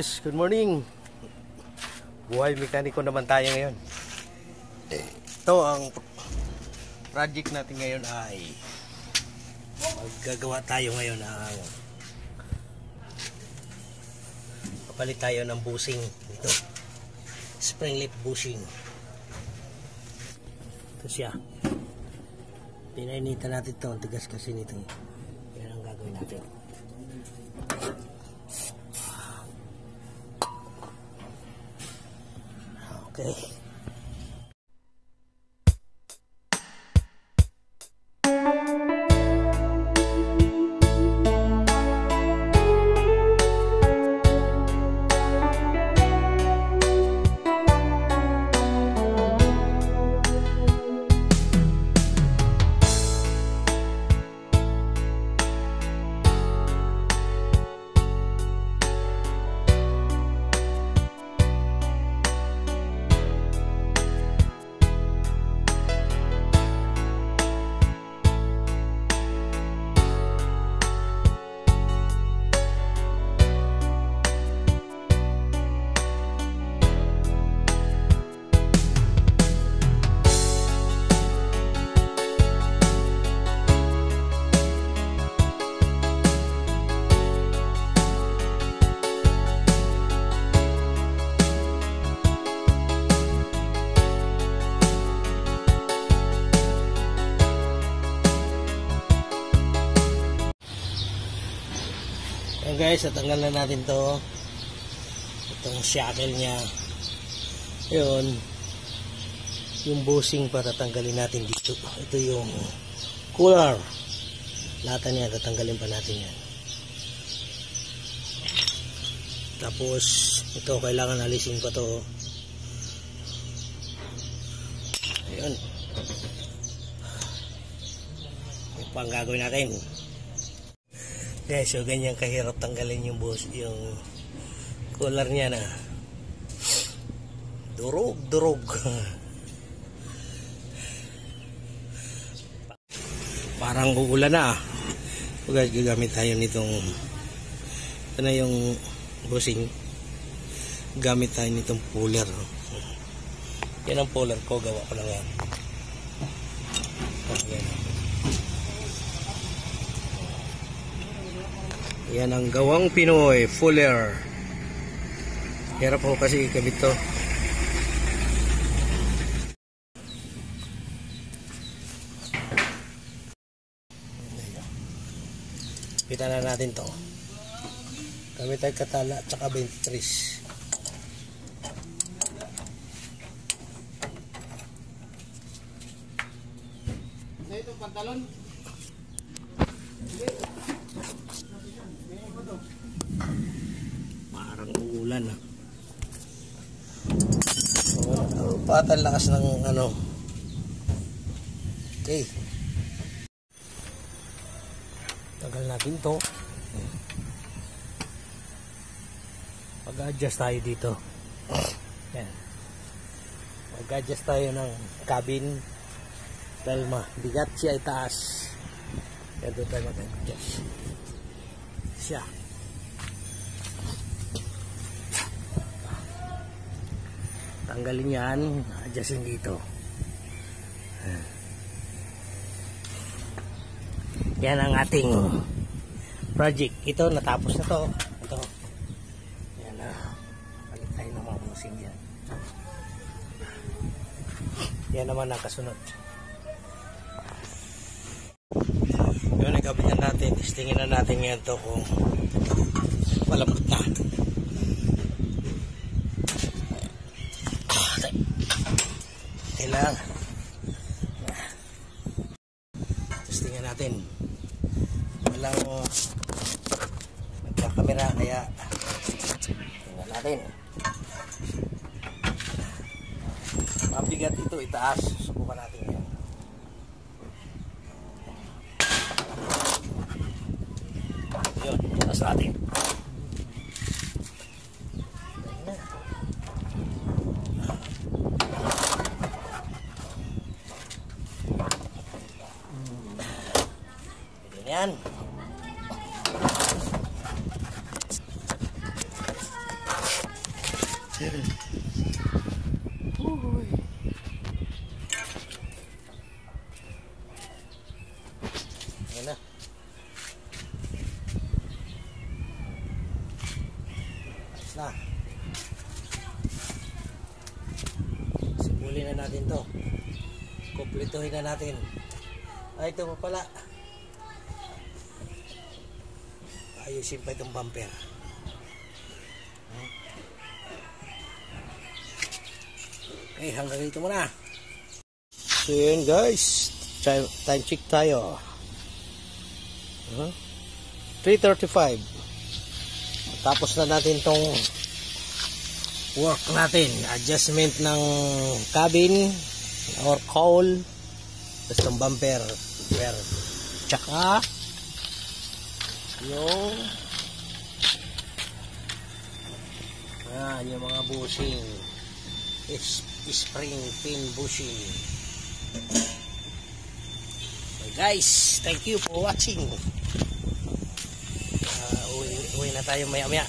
guys, good morning. Buhay mekaniko naman tayo ngayon. Ito ang project natin ngayon ay maggagawa tayo ngayon ng kapalit tayo ng bushing ito. Spring leaf bushing. Ito siya. Pinainitan natin ito. Ang tigas kasi nito. Yan ang gagawin natin. Okay. Ayan guys, natanggal na natin to. Itong shackle nya. Yun. Yung bushing para tatanggalin natin dito. Ito yung cooler. Lata niya, tatanggalin pa natin yan. Tapos, ito kailangan alisin pa to. Ayun. Ito pa ang gagawin natin. Guys, so ganyan kahirap tanggalin yung cooler niya na durog. Parang uulan na. So guys, gagamit tayo nitong ito na yung bushing. Gamit tayo nitong puller. Yan ang puller ko, gawa ko lang yan. Yan. Yan ang gawang Pinoy, fuller. Hirap po kasi ikabit to. Kita na natin to. Gamit tayo katala at saka 23. Sa itong pantalon? Parang uulan ah. So, patan lakas ng ano. Okay. Tagal natin to. Mag-adjust tayo dito. Yan. Mag-adjust tayo ng cabin. Dahil bigat siya itaas. Kaya doon tayo mag-adjust. Siya. Tanggalin yan, adjustin dito. Yan ang ating project. Ito, natapos na to. Ito. Yan na. Palit tayo ng mga busing yan. Yan naman ang kasunod. Yun, ikabit na natin. Testingin na natin yan to kung malambot na. Kailangan testingan natin. Walang nagkakamera kaya tingnan natin. Mabigat ito, itaas. Subukan natin yan. Yun, itaas natin. Yan. Tapos na. Sibulin na natin to. Kumpletuhin na natin. Ay, ito pa pala. Ayusin pa itong bumper. Okay, hanggang dito muna. So yun guys, time check tayo. 3:35. Tapos na natin tong work natin, adjustment ng cabin or cowl, tapos tong bumper, tsaka yung yung mga bushing, spring pin bushing. So guys, thank you for watching. Uwi na tayo maya maya.